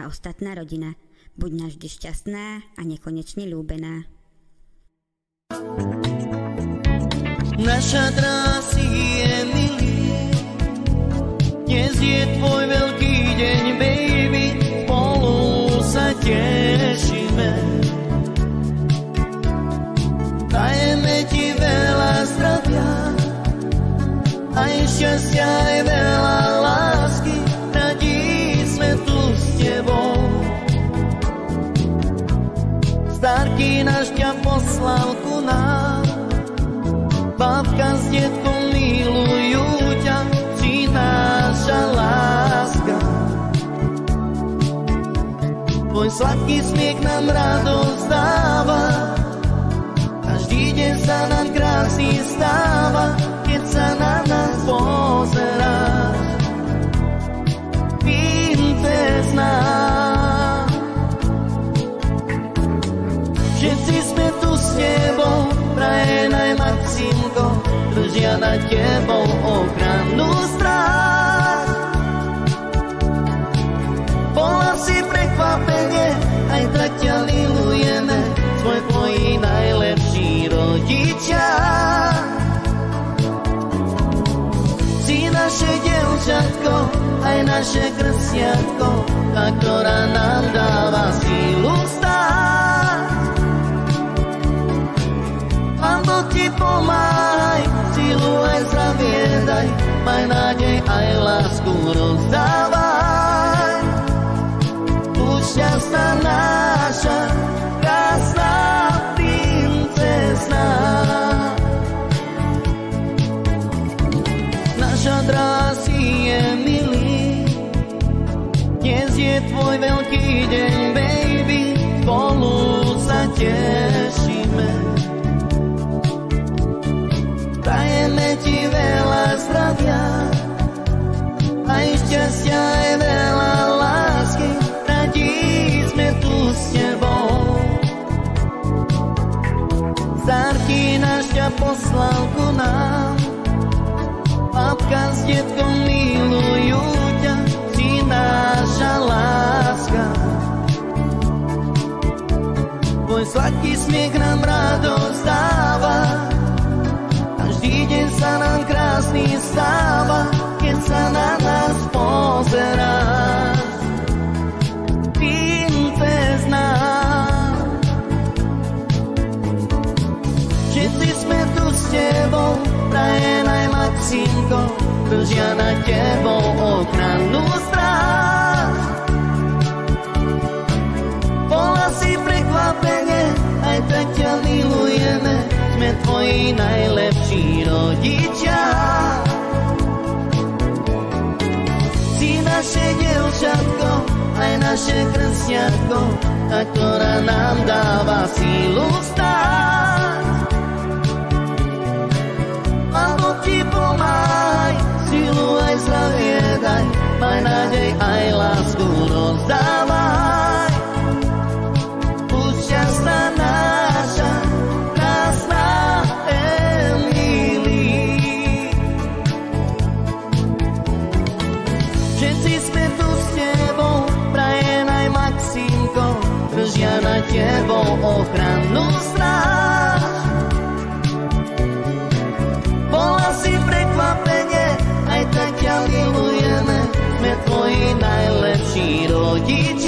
tvoja ostatná rodina. Buď navždy šťastná a nekonečne ľúbená. Naša trásy je milý, dnes je tvoj veľký deň, baby, spolu sa tešíme. Dajeme ti veľa zdravia, aj šťastia, aj veľa lásky, radi sme tu s tebou. Starky náš ťa poslal ku nám, babka s detkom milujú ťa, si naša láska. Tvoj sladký smiech nám radosť dáva, každý deň sa nám krásny stáva, keď sa na nás pozeráš. Princezná, všetci sme tu s tebou, praje aj Maximko, držia nad tebou ochrannú stráž. Bola si prekvapenie, aj tak ťa milujeme, svoj tvoji najlepší rodičia. Si naše dievčatko, aj naše krstiatko, tá, ktorá nám dáva sílu stáť. Pán Boh ti pomáhaj, sílu aj zdravie daj, maj nádej aj lásku rozdávaj. Buď šťastná naša, krásna princezná. Naša drásy je milý, dnes je tvoj veľký deň, baby, spolu sa tešíme. Dajeme ti veľa zdravia, aj šťastia, aj veľa lásky, radi sme tu s tebou. Starky náš ťa poslal ku nám, babka s detkom milujú ťa, si naša láska. Tvoj sladký smiech nám radosť dáva, každý deň sa nám krásny stáva, keď sa na nás pozeráš. Princezná, všetci sme tu s tebou, praje aj Maximko, držia nad tebou ochrannú stráž. Bola si prekvapenie, aj tak ťa milujeme, sme tvoji najlepší rodičia. Si naše dievčatko, aj naše krstiatko, tá, ktorá nám dáva sílu stáť. Pán Boh ti pomáhaj, sílu aj zdravie daj, maj nádej aj lásku rozdávaj. Buď šťastná naša, krásna Emily. Všetci sme tu s tebou, prajem aj Maximko, držia nad tebou ochrannú stráž. Bola si prekvapenie, aj tak ťa milujeme, sme tvoji najlepší rodičia.